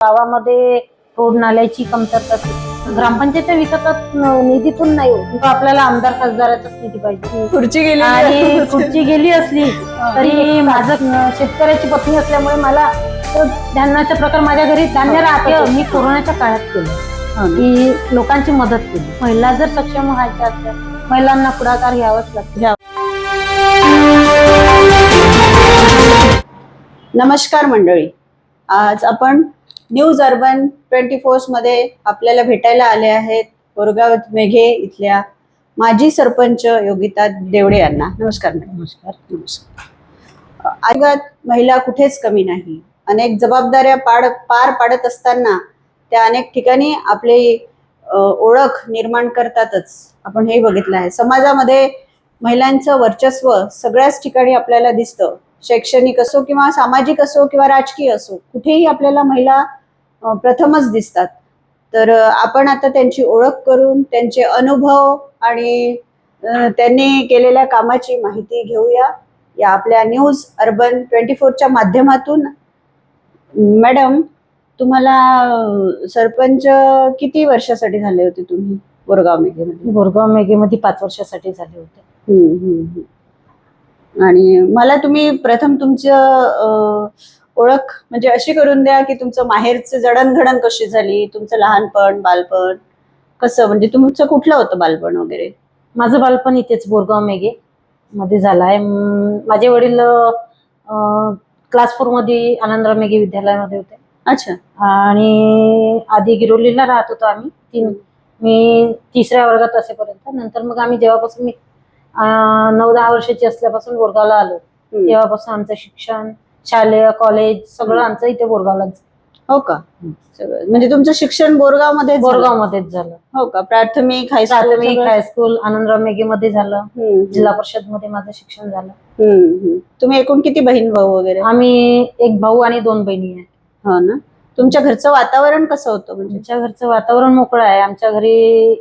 गावामध्ये रोड नाल्याची कमतरता असते. ग्रामपंचायतच्या विकासात निधीतून नाही होत. आपल्याला आमदार खासदाराचाच निधी पाहिजे. खुर्ची गेली आणि खुर्ची गेली असली तरी माझं शेतकऱ्याची पत्नी असल्यामुळे मला धान्याचा प्रकार माझ्या घरी धान्य राहते. मी कोरोनाच्या काळात केलं की लोकांची मदत केली. महिला जर सक्षम व्हायच्या असल्या महिलांना पुढाकार घ्यावाच लागतो. नमस्कार मंडळी, आज आपण न्यूज अर्बन 24 मध्ये आपल्याला भेटायला आले आहेत बोरगाव मेघे इथल्या माजी सरपंच योगिता देवडे यांना. नमस्कार मॅडम. नमस्कार. नमस्कार. आजकाल महिला कुठेच कमी नाही. अनेक जबाबदाऱ्या पार पाडत असताना त्या अनेक ठिकाणी आपली ओळख निर्माण करतातच. आपण हे बघितलं आहे. समाजामध्ये महिलांचं वर्चस्व सगळ्याच ठिकाणी आपल्याला दिसतं. शैक्षणिक असो किंवा सामाजिक असो किंवा राजकीय असो, कुठेही आपल्याला महिला प्रथमच दिसतात. तर आपण आता त्यांची ओळख करून त्यांचे अनुभव आणि त्यांनी केलेल्या कामाची माहिती घेऊया या आपल्या न्यूज अर्बन 24च्या माध्यमातून. मॅडम, तुम्हाला सरपंच किती वर्षासाठी झाले होते तुम्ही बोरगाव मेघेमध्ये? बोरगाव मेघेमध्ये 5 वर्षासाठी झाले होते. आणि मला तुम्ही प्रथम तुमचं ओळख म्हणजे अशी करून द्या की तुमचं माहेरचं जडणघडण कशी झाली, तुमचं लहानपण बालपण कसं, म्हणजे तुमचं कुठलं होतं बालपण वगैरे? माझं बालपण इथेच बोरगाव मेघे मध्ये झालं आहे. माझे वडील क्लास 4 मध्ये आनंदराव मेघे विद्यालयामध्ये होते. अच्छा. आणि आधी गिरोलीला राहत होतो आम्ही. मी 3ऱ्या वर्गात असेपर्यंत. नंतर मग आम्ही जेव्हापासून मी 9-10 वर्षाची असल्यापासून बोरगावला आलो तेव्हापासून आमचं शिक्षण, शालेय, कॉलेज सगळं आमचं इथे बोरगावलाच. हो का? सगळं म्हणजे तुमचं शिक्षण बोरगावमध्येच झालं? हो का? प्राथमिक हायस्कूल आनंदराव मेघे मध्ये झालं. जिल्हा परिषद मध्ये माझं शिक्षण झालं. तुम्ही एकूण किती बहीण भाऊ वगैरे? आम्ही एक भाऊ आणि 2 बहिणी आहेत. हो ना. तुमच्या घरचं वातावरण कसं होतं? म्हणजे आमच्या घरचं वातावरण मोकळं आहे. आमच्या घरी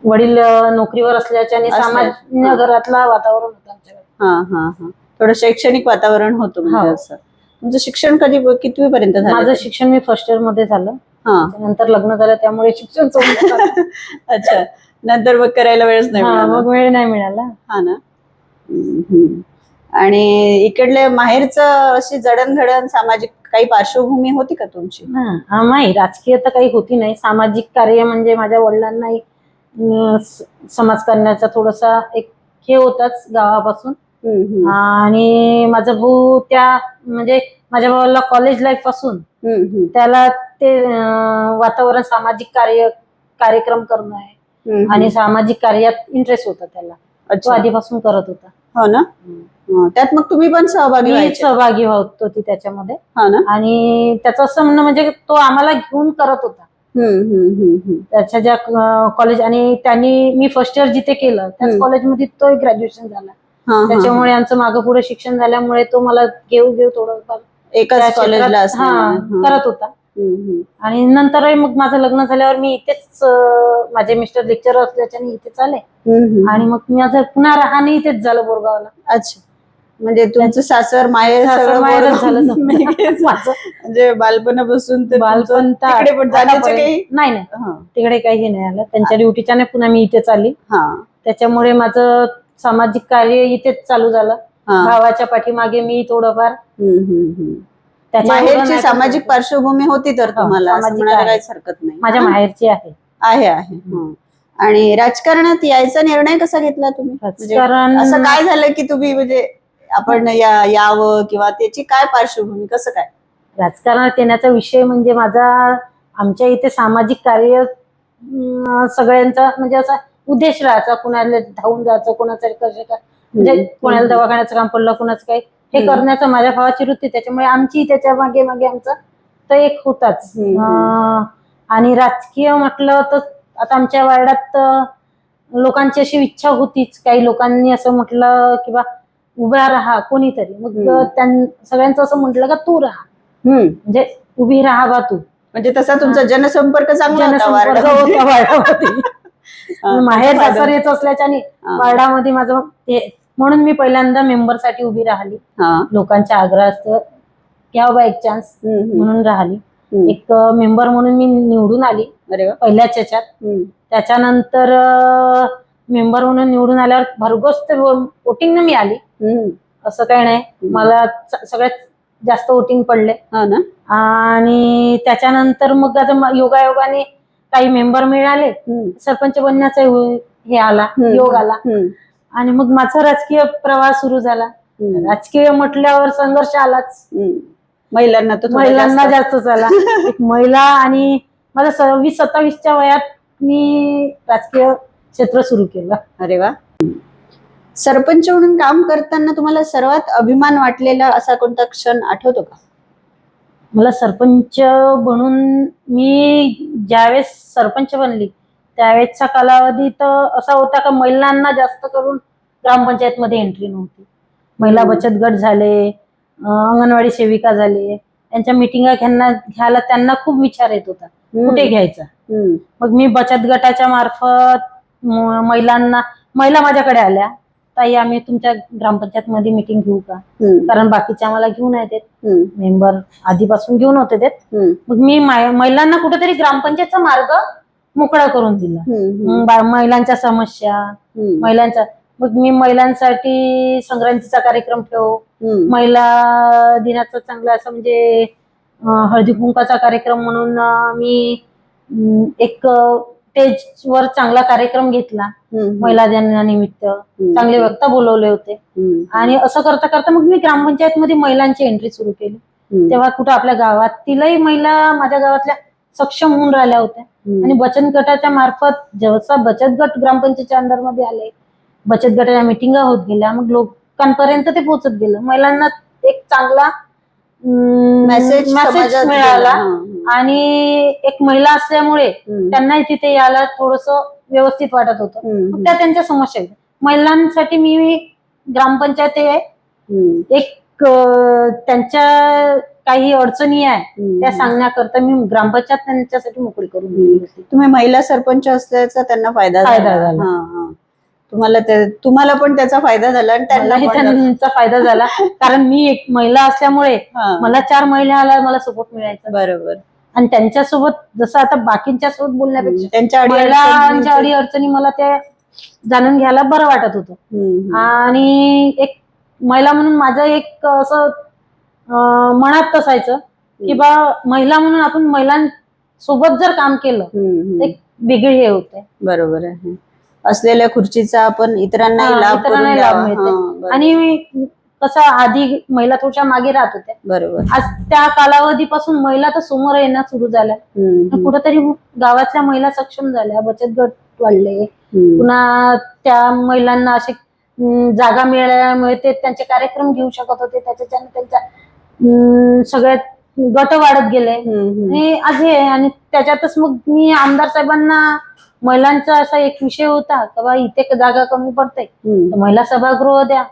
वडील नोकरीवर असल्याच्या आणि सामान्य घरातला वातावरण होतं आमच्याकडे. थोडं शैक्षणिक वातावरण होतं म्हणजे असं. तुमचं शिक्षण कितवी पर्यंत झालं? माझं शिक्षण मी फर्स्ट इयर मध्ये झालं. नंतर लग्न झालं त्यामुळे शिक्षण सोडलं. अच्छा. नंतर मग करायला वेळच नाही मिळाला? मग वेळ नाही मिळाला. हा ना. आणि इकडले माहेरचं अशी जडणघडण सामाजिक काही पार्श्वभूमी होती का तुमची? नाही, राजकीय तर काही होती नाही. सामाजिक कार्य म्हणजे माझ्या वडिलांनाही समाजकारण्याचा थोडासा एक हे होताच गावापासून. आणि माझा भाऊ म्हणजे माझ्या भावाला कॉलेज लाईफ पासून त्याला ते वातावरण सामाजिक कार्यक्रम करणं आहे आणि सामाजिक कार्यात इंटरेस्ट होता त्याला. तो आधीपासून करत होता. हो ना. त्यात मग तुम्ही पण सहभागी होत त्याच्यामध्ये. आणि त्याचं असं म्हणणं म्हणजे तो आम्हाला घेऊन करत होता. त्याच्या ज्या कॉलेज आणि मी फर्स्ट इयर जिथे केलं त्याच कॉलेजमध्ये तो ग्रॅज्युएशन झाला. त्याच्यामुळे आमचं मागं पुढे शिक्षण झाल्यामुळे तो मला घेऊ थोडंफार एकाच कॉलेजला करत होता. आणि नंतर मग माझं लग्न झाल्यावर मी इथेच, माझे मिस्टर लेक्चर असल्याच्याने इथेच आले. आणि मग माझं पुन्हा राहणं इथेच झालं बोरगावला. अच्छा. म्हणजे तुमचं सासर माहेर झालं म्हणजे बालपणापासून बालपण नाही तिकडे काही नाही आलं. त्यांच्या ड्युटीच्या नाही पुन्हा मी इथेच आली. त्याच्यामुळे माझं सामाजिक कार्य इथेच चालू झालं. भावाच्या पाठीमागे मी थोडंफार. माहेरची सामाजिक पार्श्वभूमी होती तर तुम्हाला काहीच हरकत नाही? माझ्या माहेरची आहे. आणि राजकारणात यायचा निर्णय कसा घेतला तुम्ही? असं काय झालं की तुम्ही म्हणजे आपण यावं किंवा त्याची काय पार्श्वभूमी, कसं काय? राजकारणात येण्याचा विषय म्हणजे माझा आमच्या इथे सामाजिक कार्य सगळ्यांचा म्हणजे असा उद्देश राहायचा. कुणाला धावून जायचं, कोणाचं म्हणजे कोणाला दवाखान्याचं काम पडलं, कुणाचं काही हे करण्याचं माझ्या भावाची वृत्ती. त्याच्यामुळे आमची त्याच्या मागे मागे आमचा तर एक होताच. आणि राजकीय म्हटलं तर आता आमच्या वार्डात लोकांची अशी इच्छा होतीच. काही लोकांनी असं म्हटलं की बा उभा राहा कोणीतरी. मग सगळ्यांचं असं म्हटलं का तू राहा, म्हणजे उभी राहा बा तू. म्हणजे तसा तुमचा जनसंपर्क चांगला होता वार्डामध्ये. माहेर सासर येत असल्याच्याने वार्डामध्ये माझं म्हणून मी पहिल्यांदा मेंबर साठी उभी राहिली. लोकांच्या आग्रहास्तव घ्यावा बा एक चान्स म्हणून राहिली. एक मेंबर म्हणून मी निवडून आली अरे वा. पहिल्याच याच्यात. त्याच्यानंतर मेंबर म्हणून निवडून आल्यावर भरघोस वोटिंग मी आली. असं काही नाही, मला सगळ्यात जास्त वोटिंग पडले. आणि त्याच्यानंतर मग आता योगायोगाने काही मेंबर मिळाले, सरपंच बनण्याचा हे आला, योग आला. आणि मग माझा राजकीय प्रवास सुरू झाला. राजकीय म्हटल्यावर संघर्ष आलाच. महिलांना जास्त झाला. एक महिला आणि माझ्या 26-27च्या वयात मी राजकीय क्षेत्र सुरू केलं. अरे वा. सरपंच म्हणून काम करताना तुम्हाला सर्वात अभिमान वाटलेला असा कोणता क्षण आठवतो का? मला सरपंच बनून मी ज्यावेळेस सरपंच बनली त्यावेळेसचा कालावधी तर असा होता का महिलांना जास्त करून ग्रामपंचायत मध्ये एंट्री नव्हती. महिला बचत गट झाले, अंगणवाडी सेविका झाले, त्यांच्या मिटिंगा घ्यायला त्यांना खूप विचार येत होता कुठे घ्यायचा. मग मी बचत गटाच्या मार्फत महिला माझ्याकडे आल्या, ताई आम्ही तुमच्या ग्रामपंचायत मध्ये मिटिंग घेऊ का? कारण बाकीच्या आम्हाला घेऊन येतात, मेंबर आधीपासून घेऊन होते ते. मग मी महिलांना कुठेतरी ग्रामपंचायतचा मार्ग मोकळा करून दिला. महिलांच्या समस्या, महिलांच्या, मग मी महिलांसाठी संक्रांतीचा कार्यक्रम ठेव, महिला दिनाचा चांगला असं म्हणजे हळदी कुंकाचा कार्यक्रम म्हणून मी एक स्टेजवर चांगला कार्यक्रम घेतला. महिला दिनानिमित्त चांगले वक्ता बोलवले होते. आणि असं करता करता मग मी ग्रामपंचायत मध्ये महिलांची एंट्री सुरू केली. तेव्हा कुठं आपल्या गावातीलही महिला माझ्या गावातल्या सक्षम होऊन राहिल्या होत्या. आणि बचत गटाच्या मार्फत जसा बचत गट ग्रामपंचायतच्या अंडर मध्ये आले, बचत गटाच्या मिटिंगा होत गेल्या, मग लोकांपर्यंत ते पोहोचत गेलं. महिलांना एक चांगला मेसेज मिळाला. आणि एक महिला असल्यामुळे त्यांनाही तिथे यायला थोडस व्यवस्थित वाटत होतं. त्या त्यांच्या समस्या महिलांसाठी मी ग्रामपंचायत एक त्यांच्या काही अडचणी आहे त्या सांगण्याकरता मी ग्रामपंचायत त्यांच्यासाठी मोकळी करून दिली होती. तुम्ही महिला सरपंच असल्याचा त्यांना फायदा झाला. तुम्हाला पण त्याचा फायदा झाला आणि त्यांनाही त्यांचा फायदा झाला. कारण मी एक महिला असल्यामुळे मला 4 महिला मला सपोर्ट मिळायचा. बरोबर. आणि त्यांच्यासोबत जसं आता बाकींच्या सोबत बोलण्यापेक्षा त्यांच्या अडीअडचणी मला त्या जाणून घ्यायला बरं वाटत होतं. आणि एक महिला म्हणून माझं एक असं मनात असायचं की बा महिला म्हणून आपण महिलांसोबत जर काम केलं तर वेगळी हे होते. बरोबर आहे. असलेल्या खुर्चीचा आपण इतरांना लाभ मिळते. आणि कसं आधी महिला थोड्या मागे राहत होत्या. बरोबर. आज त्या कालावधीपासून महिला तर समोर येणं सुरू झाल्या. कुठेतरी गावातल्या महिला सक्षम झाल्या, बचत गट वाढले. पुन्हा त्या महिलांना असे जागा मिळाल्यामुळे ते त्यांचे कार्यक्रम घेऊ शकत होते. त्याच्याने त्यांच्या सगळ्यात गट वाढत गेले. आणि आज हे, आणि त्याच्यातच मग मी आमदार साहेबांना महिलांचा असा एक विषय होता की बा इथे जागा कमी पडते तर महिला सभागृह द्या.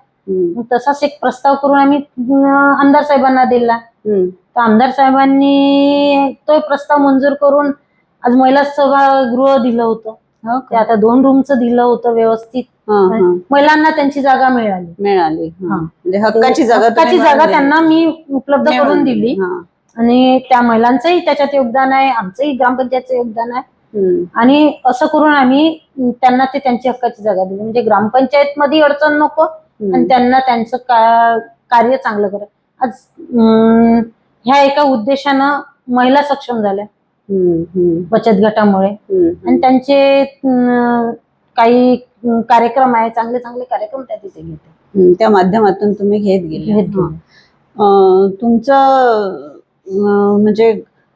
तसाच एक प्रस्ताव करून आम्ही आमदार साहेबांना दिला. तर आमदार साहेबांनी तो प्रस्ताव मंजूर करून आज महिला सभागृह दिलं होतं. ते आता 2 रूमचं दिलं होतं व्यवस्थित. महिलांना त्यांची जागा मिळाली. हक्काची जागा त्यांना मी उपलब्ध करून दिली. आणि त्या महिलांचंही त्याच्यात योगदान आहे, आमचंही ग्रामपंचायतचं योगदान आहे. आणि असं करून आम्ही त्यांना ते त्यांची हक्काची जागा दिली. म्हणजे ग्रामपंचायत मध्ये अडचण नको आणि त्यांना त्यांचं कार्य चांगलं करा. आज ह्या एका उद्देशानं महिला सक्षम झाल्या बचत गटामुळे. आणि त्यांचे काही कार्यक्रम आहे, चांगले चांगले कार्यक्रम त्या तिथे घेते. त्या माध्यमातून तुम्ही घेत गेले. तुमचं म्हणजे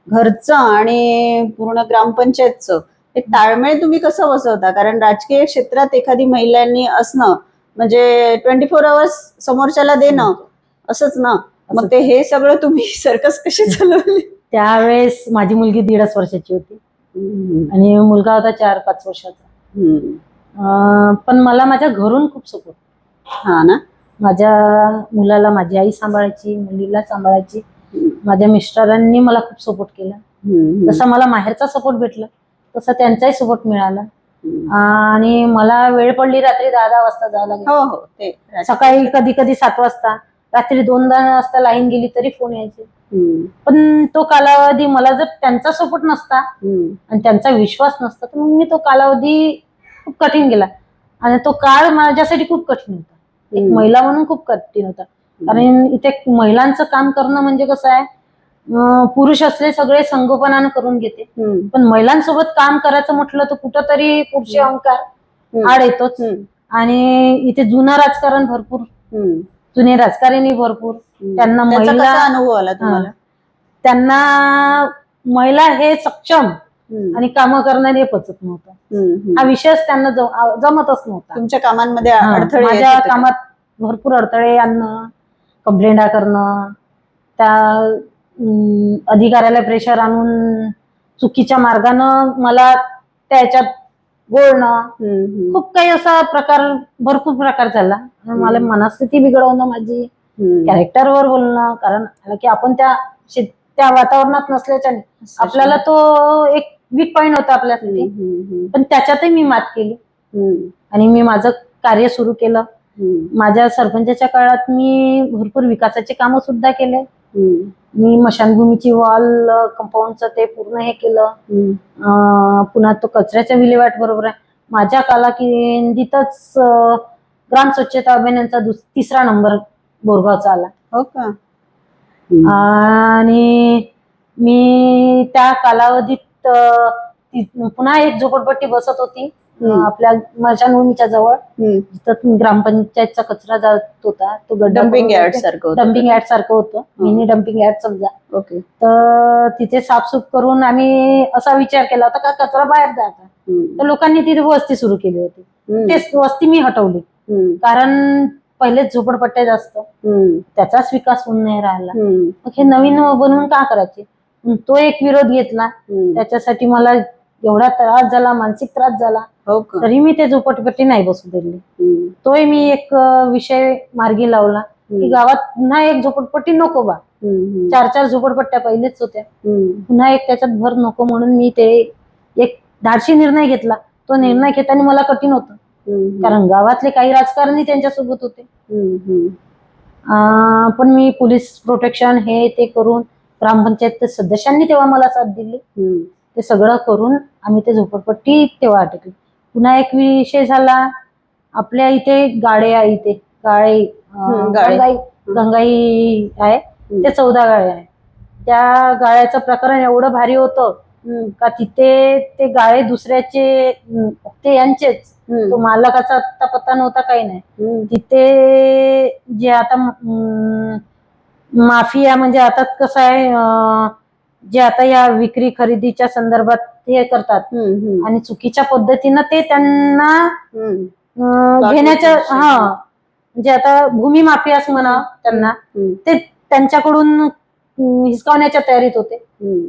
घरचं आणि पूर्ण ग्रामपंचायतचं एक ताळमेळ तुम्ही कसं बसवता? कारण राजकीय क्षेत्रात एखादी महिलांनी असणं म्हणजे 24 आवर्स समोरच्याला देणं असंच ना. मग ते हे सगळं तुम्ही सर्कस कशी चालवली? त्यावेळेस माझी मुलगी 1.5 वर्षाची होती आणि मुलगा होता 4-5 वर्षाचा. पण मला माझ्या घरून खूप सपोर्ट. हा ना. माझ्या मुलाला माझी आई सांभाळायची, मुलीला सांभाळायची. माझ्या मिस्टरांनी मला खूप सपोर्ट केला. जसा मला माहेरचा सपोर्ट भेटला तसा त्यांचाही सपोर्ट मिळाला. आणि मला वेळ पडली रात्री 10-10 वाजता जावं लागेल. सकाळी कधी 7 वाजता, रात्री 2-2 वाजता लाईन गेली तरी फोन यायचे. हम्म. पण तो कालावधी मला जर त्यांचा सपोर्ट नसता हम्म. आणि त्यांचा विश्वास नसता तर मग मी तो कालावधी खूप कठीण गेला. आणि तो काळ माझ्यासाठी खूप कठीण होता. एक हम्म. महिला म्हणून खूप कठीण होता. कारण इथे महिलांचं काम करणं म्हणजे कसं आहे, पुरुष असले सगळे संगोपनानं करून घेते, हम्म. पण महिलांसोबत काम करायचं म्हटलं तर कुठंतरी पुरुषी अहंकार आड येतोच. हम्म. आणि इथे जुनं राजकारण भरपूर, हम्म. जुने राजकारणी भरपूर, त्यांना त्याचा महिला, कसा अनुभव आला तुम्हाला? त्यांना महिला हे सक्षम हम्म. आणि कामं करणारे पचत नव्हतं. हम्म. हा विषयच त्यांना जमतच नव्हता. तुमच्या कामांमध्ये हा, अडथळे येत माझ्या होते का? कामात भरपूर अडथळे आणणं, कंप्लेंटा करणं, त्या अधिकाऱ्याला प्रेशर आणून चुकीच्या मार्गानं मला त्याच्यात बोलणं, हम्म. खूप काही असा प्रकार, भरपूर प्रकार झाला. मला मनस्थिती बिघडवणं, माझी कॅरेक्टरवर बोलणं, कारण की आपण त्या वातावरणात नसल्याच्याने आपल्याला तो एक वीक पॉइंट होता आपल्यासाठी. पण त्याच्यातही मी मात केली आणि मी माझं कार्य सुरू केलं. माझ्या सरपंचाच्या काळात मी भरपूर विकासाचे कामं सुद्धा केले. मी मशानभूमीची वॉल, कंपाऊंडचं ते पूर्ण हे केलं. पुन्हा तो कचऱ्याच्या विल्हेवाट बरोबर आहे. माझ्या कालावधीतच ग्राम स्वच्छता अभियानाचा 3रा नंबर बोरगावचा आला. हो का? आणि मी त्या कालावधीत पुन्हा एक झोपडपट्टी बसत होती आपल्या मशानभूमीच्या जवळ, जिथं ग्रामपंचायतचा कचरा जात होता. तो डम्पिंग यार्ड सारखं होतं. डम्पिंग यार्ड सारखं होतं, मिनी डम्पिंग यार्ड समजा. ओके. तर तिथे साफसूफ करून आम्ही असा विचार केला होता का कचरा बाहेर जायचा. तर लोकांनी तिथे वस्ती सुरू केली होती. ते वस्ती मी हटवली, कारण पहिलेच झोपडपट्ट्या जास्त, त्याचाच विकास होऊन नाही राहिला. मग हे नवीन बनवून का करायचे? तो एक विरोध घेतला. त्याच्यासाठी मला एवढा त्रास झाला, मानसिक त्रास झाला, तरी मी ते झोपडपट्टी नाही बसू दिली. तोही मी एक विषय मार्गी लावला की गावात पुन्हा एक झोपडपट्टी नको बा. 4-4 झोपडपट्ट्या पहिलेच होत्या, पुन्हा एक त्याच्यात भर नको, म्हणून मी ते एक धाडसी निर्णय घेतला. तो निर्णय घेताना मला कठीण होतं, कारण गावातले काही राजकारणी त्यांच्यासोबत होते. पण मी पोलीस प्रोटेक्शन हे ते करून, ग्रामपंचायत सदस्यांनी तेव्हा मला साथ दिली. ते सगळं करून आम्ही ते झोपडपट्टी तेव्हा अटकली. पुन्हा एक विषय झाला, आपल्या इथे गाळे आहे, इथे गंगाई आहे, ते 14 गाळे आहे. त्या गाळ्याचं प्रकरण एवढं भारी होतं का तिथे ते गाळे दुसऱ्याचे, ते यांचेच, तो मालकाचा आता पत्ता नव्हता, काही नाही. तिथे जे आता माफिया, म्हणजे आता कसं आहे, जे आता या विक्री खरेदीच्या संदर्भात हे करतात आणि चुकीच्या पद्धतीनं ते त्यांना घेण्याच्या, म्हणजे आता भूमी माफियाच म्हणा त्यांना, ते त्यांच्याकडून हिसकावण्याच्या तयारीत होते.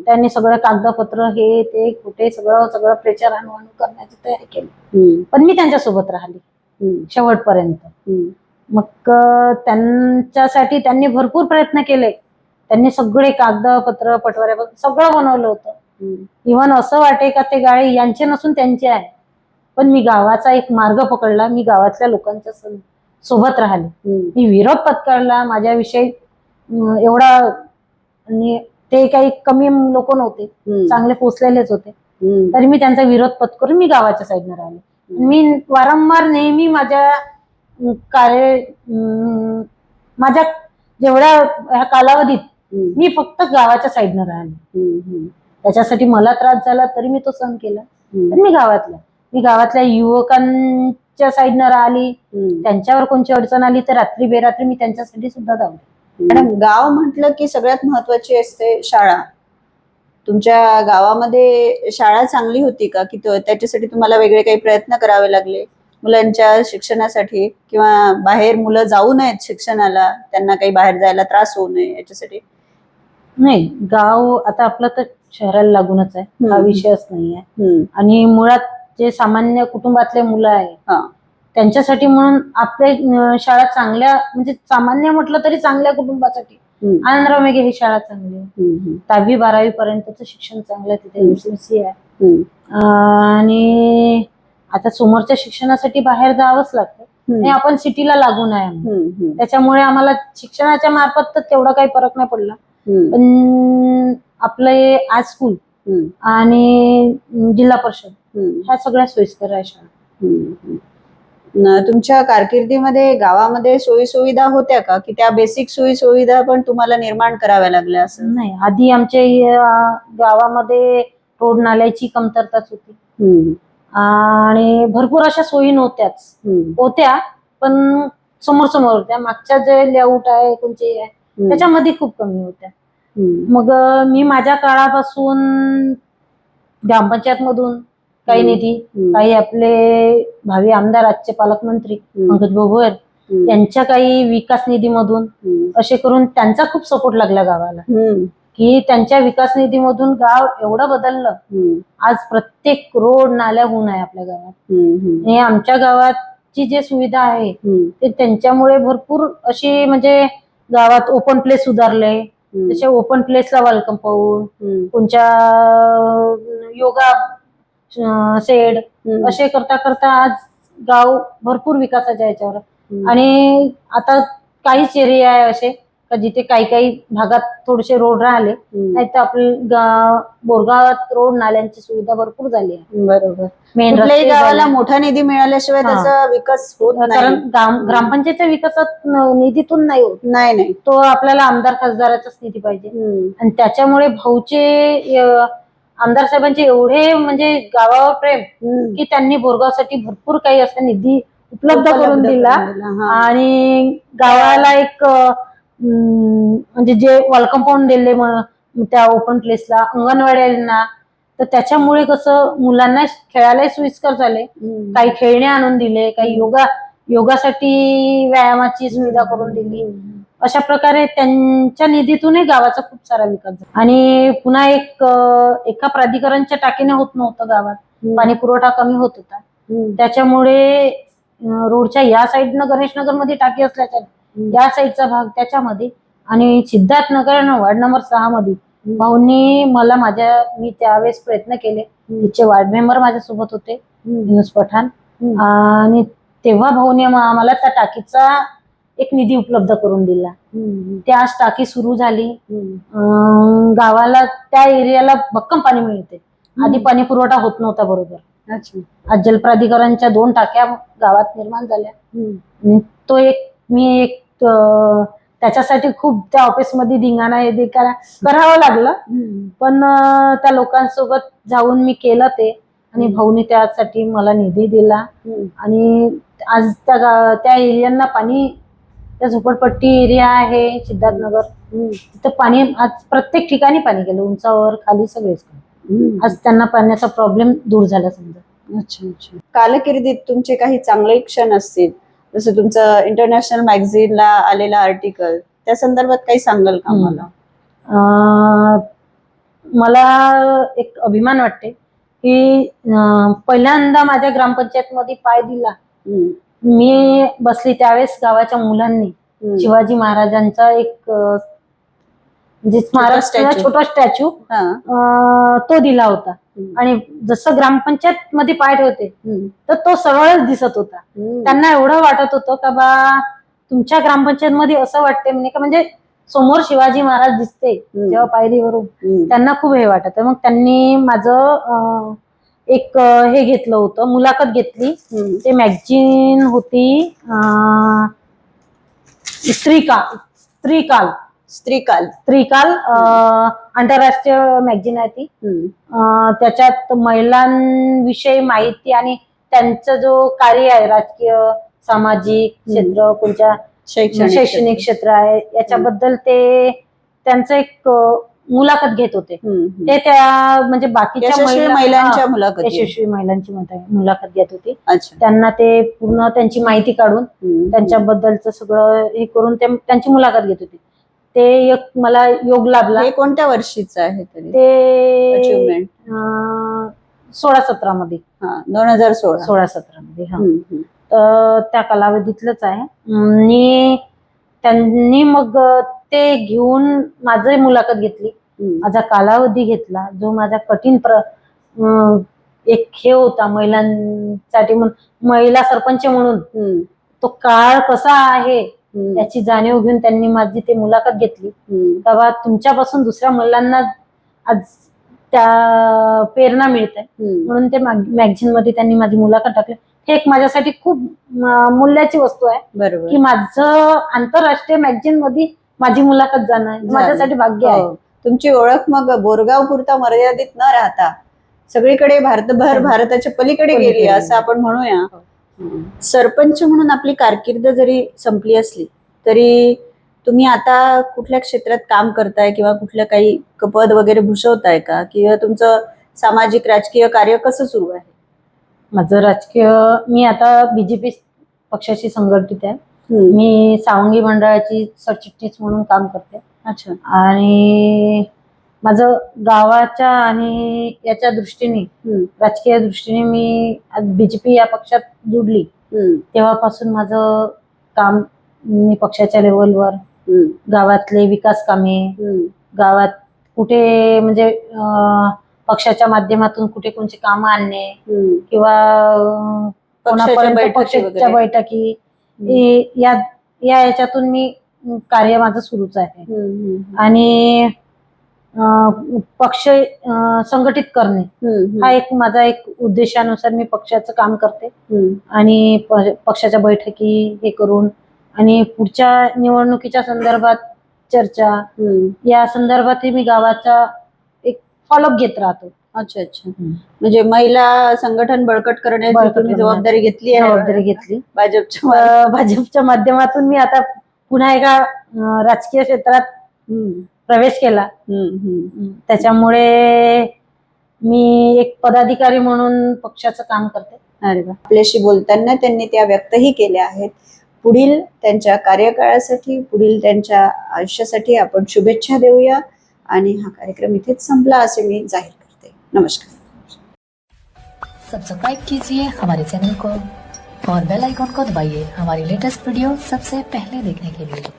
त्यांनी सगळं कागदपत्र हे ते कुठे सगळं प्रेशर आणून करण्याची तयारी केली. पण मी त्यांच्यासोबत राहिली शेवटपर्यंत. मग त्यांच्यासाठी त्यांनी भरपूर प्रयत्न केले. त्यांनी सगळे कागदपत्र, पटवाऱ्या सगळं बनवलं होतं. इव्हन असं वाटे का ते गाळे यांचे नसून त्यांचे आहे. पण मी गावाचा एक मार्ग पकडला, मी गावातल्या लोकांच्या सोबत राहिले, मी विरोध पत्करला. माझ्याविषयी एवढा, आणि ते काही कमी लोक नव्हते, चांगले पोचलेलेच होते, तरी मी त्यांचा विरोध पत्करून मी गावाच्या साईडने राहिले. मी वारंवार नेहमी माझ्या माझ्या जेवढ्या ह्या कालावधीत मी फक्त गावाच्या साईडनं राहिले. त्याच्यासाठी मला त्रास झाला तरी मी तो सहन केला. तर मी गावातल्या युवकांच्या साईडनं राहिली. त्यांच्यावर कोणती अडचण आली तर रात्री बेरात्री मी त्यांच्यासाठी सुद्धा धावले. मॅडम, गाव म्हटलं की सगळ्यात महत्वाची असते शाळा. तुमच्या गावामध्ये शाळा चांगली होती का, की त्याच्यासाठी तुम्हाला वेगळे काही प्रयत्न करावे लागले मुलांच्या शिक्षणासाठी, किंवा बाहेर मुलं जाऊ नयेत शिक्षणाला, त्यांना काही बाहेर जायला त्रास होऊ नये याच्यासाठी? नाही, गाव आता आपलं तर शहराला लागूनच आहे, हा विषयच नाहीये. आणि मुळात जे सामान्य कुटुंबातले मुलं आहे त्यांच्यासाठी म्हणून आपल्या शाळा चांगल्या, म्हणजे सामान्य म्हटलं तरी चांगल्या कुटुंबासाठी आनंदराव मेघे ही शाळा चांगली आहे. 10वी 12वी पर्यंतचं शिक्षण चांगलं आहे तिथे, MCMC आहे. आणि आता समोरच्या शिक्षणासाठी बाहेर जावंच लागतं. आणि आपण सिटीला लागून आहे. त्याच्यामुळे आम्हाला शिक्षणाच्या मार्फत तर तेवढा काही फरक नाही पडला. पण आपले आज स्कूल आणि जिल्हा परिषद ह्या सगळ्या सोयीस्कर आहे शाळा. तुमच्या कारकिर्दीमध्ये गावामध्ये सोयी सुविधा होत्या का, की त्या बेसिक सोयी सुविधा पण तुम्हाला निर्माण कराव्या लागल्या असं? नाही, आधी आमच्या गावामध्ये रोड नाल्याची कमतरताच होती आणि भरपूर अशा सोयी नव्हत्याच. होत्या पण समोर समोर होत्या. मागच्या जे लेआउट आहे कोणते आहे त्याच्यामध्ये खूप कमी होत्या. मग मी माझ्या काळापासून ग्रामपंचायत मधून काही निधी, काही आपले भावी आमदार आजचे पालकमंत्री पंकज भोयर यांच्या काही विकास निधीमधून असे करून त्यांचा खूप सपोर्ट लागला गावाला, की त्यांच्या विकास निधीमधून गाव एवढं बदललं. आज प्रत्येक रोड नाल्या होऊन आहे आपल्या गावात. आणि आमच्या गावाची जे सुविधा आहे ते त्यांच्यामुळे भरपूर अशी म्हणजे गावात ओपन प्लेस सुधारले. जसे ओपन प्लेसला वॉल कंपाऊंड, कोणच्या योगा शेड असे करता करता आज गाव भरपूर विकासाच्या याच्यावर. आणि आता काहीच एरिया आहे असे का जिथे काही काही भागात थोडेसे रोड राहिले, नाही तर आपल्या बोरगावात रोड नाल्यांची सुविधा भरपूर झाली आहे. बरोबर. मेन कुठल्याही गावाला मोठा निधी मिळाल्याशिवाय त्याचा विकास होत नाही. कारण ग्रामपंचायतच्या विकासात निधीतून नाही होत. नाही, तो आपल्याला आमदार खासदाराचाच निधी पाहिजे. आणि त्याच्यामुळे भाऊचे आमदार साहेबांचे एवढे म्हणजे गावावर प्रेम की त्यांनी बोरगावसाठी भरपूर काही असा निधी उपलब्ध करून दिला. आणि गावाला एक म्हणजे जे वॉल कंपाऊंड दिले त्या ओपन प्लेसला, अंगणवाड्यांना, तर त्याच्यामुळे कसं मुलांना खेळायला सोयीस्कर झाले. काही खेळणे आणून दिले, काही योगासाठी व्यायामाची सुविधा करून दिली. अशा प्रकारे त्यांच्या निधीतूनही गावाचा खूप सारा विकास झाला. आणि पुन्हा एका प्राधिकरणच्या टाकीने होत नव्हतं गावात, पाणी पुरवठा कमी होत होता. त्याच्यामुळे रोडच्या या साईडनं गणेशनगर मध्ये टाकी असल्याच्या या साईडचा भाग त्याच्यामध्ये आणि सिद्धार्थनगर वार्ड नंबर 6 मध्ये भाऊंनी मला मी त्यावेळेस प्रयत्न केले. तिचे वार्ड मेंबर माझ्यासोबत होते, युनुस पठाण, आणि तेव्हा भाऊने आम्हाला त्या टाकीचा एक निधी उपलब्ध करून दिला. ती आज टाकी सुरू झाली. गावाला त्या एरियाला भक्कम पाणी मिळते. आधी पाणी पुरवठा होत नव्हता बरोबर. आज जलप्राधिकरणच्या 2 टाक्या गावात निर्माण झाल्या. तो मी त्याच्यासाठी खूप त्या ऑफिसमध्ये धिंगाणा हे करावं लागलं, पण त्या लोकांसोबत जाऊन मी केलं ते. आणि भाऊनी त्यासाठी मला निधी दिला. आणि आज त्या एरियांना पाणी, त्या झोपडपट्टी एरिया आहे सिद्धार्थनगर, तिथं पाणी आज प्रत्येक ठिकाणी पाणी गेलं, उंचावर खाली सगळेच. आज त्यांना पाण्याचा प्रॉब्लेम दूर झाला समजा. अच्छा. कालकिर्दीत तुमचे काही चांगले क्षण असतील, जसं तुमचं इंटरनॅशनल मॅगझिनला आलेला आर्टिकल, त्या संदर्भात काही सांगाल का मला? मला एक अभिमान वाटते की पहिल्यांदा माझ्या ग्रामपंचायत मध्ये पाय दिला मी बसली त्यावेळेस गावाच्या मुलांनी शिवाजी महाराजांचा एक छोटा स्टॅच्यू तो दिला होता. आणि जसं ग्रामपंचायत मध्ये पाय ठेवते तर तो सरळच दिसत होता. त्यांना एवढं वाटत होतं का बा तुमच्या ग्रामपंचायत मध्ये असं वाटते म्हणजे समोर शिवाजी महाराज दिसते जेव्हा पायरीवरून, त्यांना खूप हे वाटत. मग त्यांनी माझं एक हे घेतलं होतं, मुलाखत घेतली. ते मॅगझिन होती स्त्रीकाल आंतरराष्ट्रीय मॅगझिन आहे ती. त्याच्यात महिलांविषयी माहिती आणि त्यांचं जो कार्य आहे, राजकीय सामाजिक क्षेत्र, कोणत्या शैक्षणिक क्षेत्र आहे याच्याबद्दल ते त्यांचं एक मुलाखत घेत होते. ते त्या म्हणजे बाकीच्या यशस्वी महिलांची मुलाखत घेत होती. त्यांना ते पूर्ण त्यांची माहिती काढून त्यांच्याबद्दलचं सगळं हे करून त्यांची मुलाखत घेत होती. ते एक मला योग लाभला. हे कोणत्या वर्षीचं आहे तरी ते 16-17 मध्ये, 2016-17 मध्ये. तर त्या कालावधीतलंच आहे. आणि त्यांनी मग ते घेऊन माझी मुलाखत घेतली, माझा कालावधी घेतला, जो माझा कठीण एक हे होता महिलांसाठी, महिला सरपंच म्हणून तो काळ कसा आहे याची जाणीव घेऊन त्यांनी माझी ते मुलाखत घेतली. तेव्हा तुमच्यापासून दुसऱ्या मुलांना आज त्या प्रेरणा मिळते म्हणून ते मॅगझिन मध्ये त्यांनी माझी मुलाखत टाकली. हे एक माझ्यासाठी खूप मूल्याची वस्तू आहे. बरोबर. की माझं आंतरराष्ट्रीय मॅगझिन मध्ये माझी मुलाखत जाणं माझ्यासाठी भाग्य आहे. तुमची ओळख मग बोरगाव पुरता मर्यादित न राहता सगळीकडे भारतभर भारताच्या पलीकडे गेली असं आपण म्हणूया. सरपंच म्हणून आपली कारकीर्द जरी संपली असली तरी तुम्ही आता कुठल्या क्षेत्रात काम करताय किंवा कुठलं काही पद वगैरे भूषवताय का, किंवा तुमचं सामाजिक राजकीय कार्य कसं सुरू आहे? माझं राजकीय, मी आता बीजेपी पक्षाशी संघटित आहे. मी सावंगी मंडळाची सरचिटणीस म्हणून काम करते. अच्छा. आणि माझं गावाच्या आणि याच्या दृष्टीने राजकीय दृष्टीने मी बीजेपी या पक्षात जुडली तेव्हापासून माझं काम मी पक्षाच्या लेवलवर गावातले विकास कामे, गावात कुठे म्हणजे पक्षाच्या माध्यमातून कुठे कोणते काम आणणे किंवा पक्षाच्या बैठकी या याच्यातून मी कार्य माझं सुरूच आहे. आणि पक्ष संघटित करणे हा एक माझा एक उद्देशानुसार मी पक्षाचं काम करते. आणि पक्षाच्या बैठकी हे करून आणि पुढच्या निवडणुकीच्या संदर्भात चर्चा या संदर्भात मी गावाचा एक फॉलोअप घेत राहतो. अच्छा अच्छा. म्हणजे महिला संघटन बळकट करण्याची तुम्ही जबाबदारी घेतली आहे? जबाबदारी घेतली भाजपच्या माध्यमातून. मी आता पुन्हा एका राजकीय क्षेत्रात प्रवेश केला. त्याच्यामुळे मी एक पदाधिकारी म्हणून पक्षाचं काम करते. अरे वा. आपल्याशी बोलताना त्यांनी त्या व्यक्तही केल्या आहेत. पुढील त्यांच्या कार्यकाळासाठी, पुढील त्यांच्या आयुष्यासाठी आपण शुभेच्छा देऊया. आणि हा कार्यक्रम इथेच संपला असे मी जाहीर करते. नमस्कार. सब्सक्राइब कीजिए हमारे चैनल को और बेल आइकॉन को दबाइए हमारी लेटेस्ट वीडियो सबसे पहले देखने के लिए.